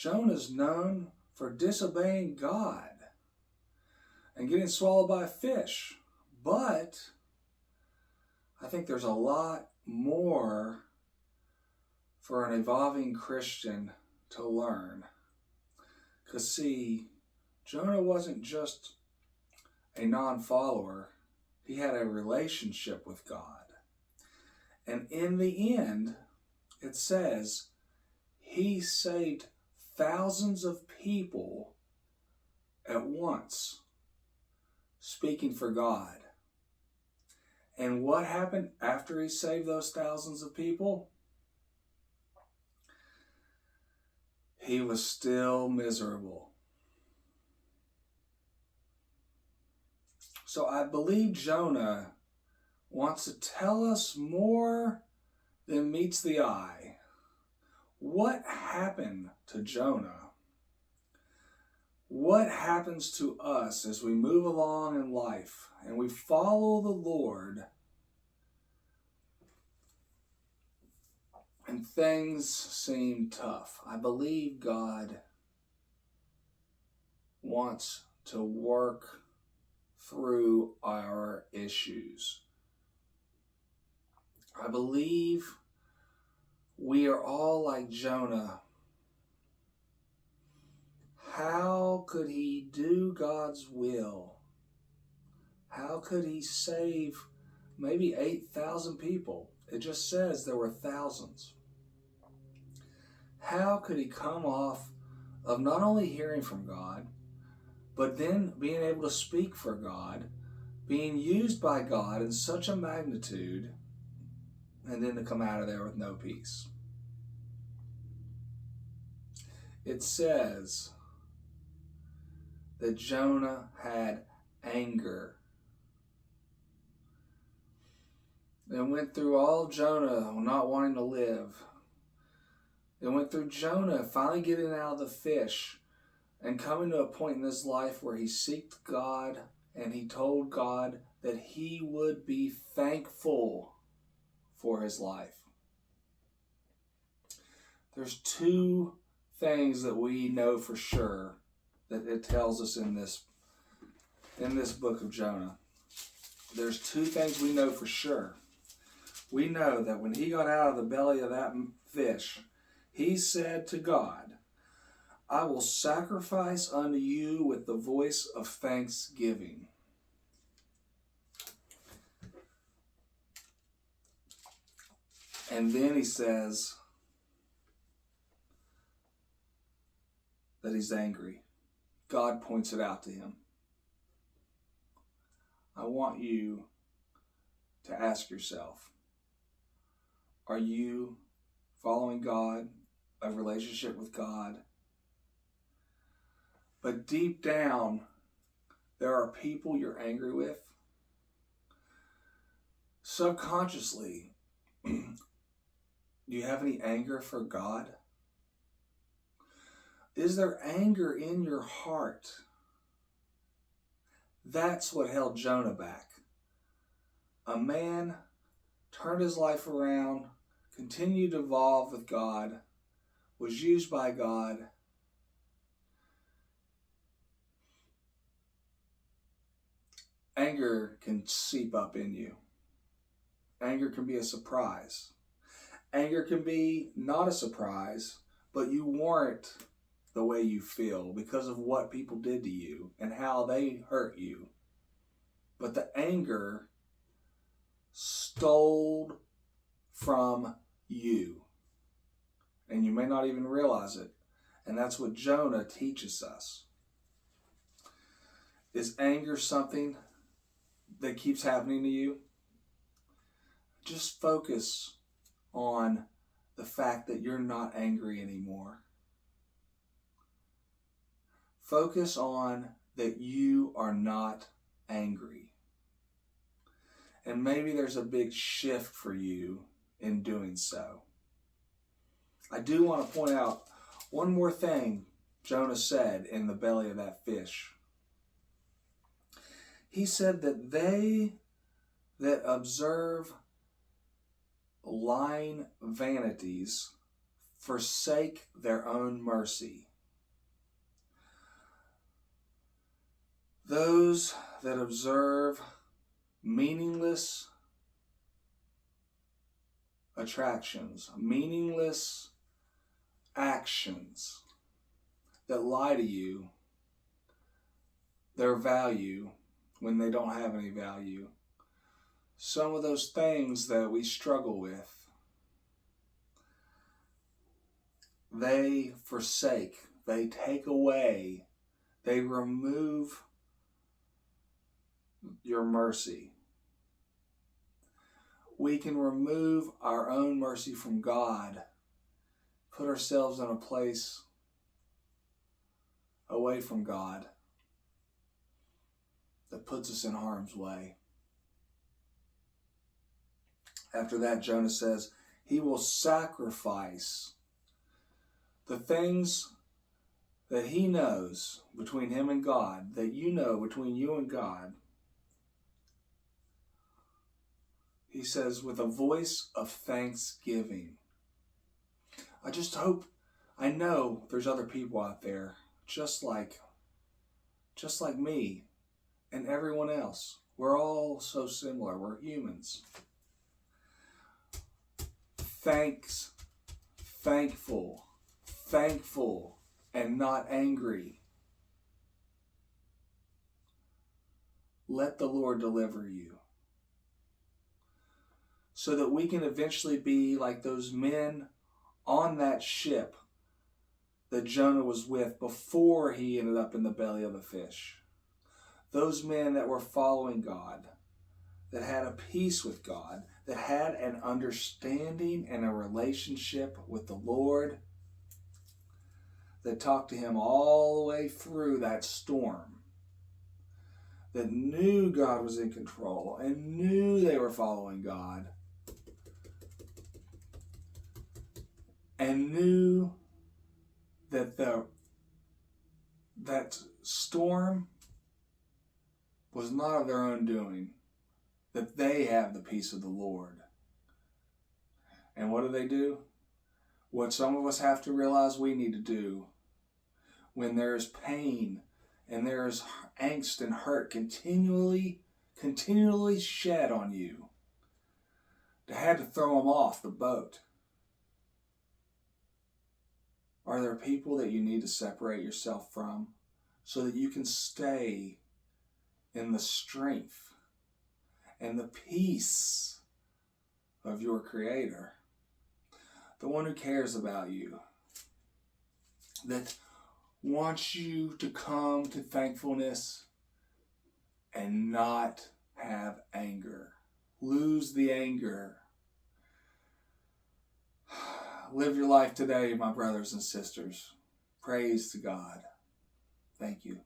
Jonah's known for disobeying God and getting swallowed by a fish. But I think there's a lot more for an evolving Christian to learn. Because see, Jonah wasn't just a non-follower. He had a relationship with God. And in the end, it says he saved thousands of people at once, speaking for God. And what happened after he saved those thousands of people? He was still miserable. So I believe Jonah wants to tell us more than meets the eye. What happened to Jonah? What happens to us as we move along in life and we follow the Lord and things seem tough? I believe God wants to work through our issues. I believe we are all like Jonah. How could he do God's will? How could he save maybe 8,000 people? It just says there were thousands. How could he come off of not only hearing from God, but then being able to speak for God, being used by God in such a magnitude, and then to come out of there with no peace? It says that Jonah had anger. And went through all Jonah not wanting to live. It went through Jonah finally getting out of the fish and coming to a point in his life where he sought God and he told God that he would be thankful for his life. There's two things that we know for sure that it tells us in this book of Jonah. There's two things we know for sure. We know that when he got out of the belly of that fish, he said to God, I will sacrifice unto you with the voice of thanksgiving. And then he says that he's angry. God points it out to him. I want you to ask yourself, are you following God, a relationship with God? But deep down, there are people you're angry with. Subconsciously, do you have any anger for God? Is there anger in your heart? That's what held Jonah back. A man turned his life around, continued to evolve with God, was used by God. Anger can seep up in you. Anger can be a surprise. Anger can be not a surprise, but you warrant the way you feel because of what people did to you and how they hurt you. But the anger stole from you. And you may not even realize it. And that's what Jonah teaches us. Is anger something that keeps happening to you? Just focus on the fact that you're not angry anymore. Focus on that you are not angry. And maybe there's a big shift for you in doing so. I do want to point out one more thing Jonah said in the belly of that fish. He said that they that observe lying vanities forsake their own mercy. Those that observe meaningless attractions, meaningless actions that lie to you their value when they don't have any value. Some of those things that we struggle with, they forsake, they take away, they remove your mercy. We can remove our own mercy from God, put ourselves in a place away from God that puts us in harm's way. After that, Jonah says, he will sacrifice the things that he knows between him and God, that you know between you and God. He says, with a voice of thanksgiving. I know there's other people out there just like me and everyone else. We're all so similar. We're humans. Thankful, and not angry. Let the Lord deliver you. So that we can eventually be like those men on that ship that Jonah was with before he ended up in the belly of the fish. Those men that were following God, that had a peace with God, that had an understanding and a relationship with the Lord, that talked to him all the way through that storm, that knew God was in control and knew they were following God, and knew that that storm was not of their own doing, that they have the peace of the Lord. And what do? What some of us have to realize we need to do when there's pain and there's angst and hurt continually shed on you, to have to throw them off the boat. Are there people that you need to separate yourself from so that you can stay in the strength and the peace of your Creator? The one who cares about you, that wants you to come to thankfulness and not have anger. Lose the anger. Live your life today, my brothers and sisters. Praise to God. Thank you.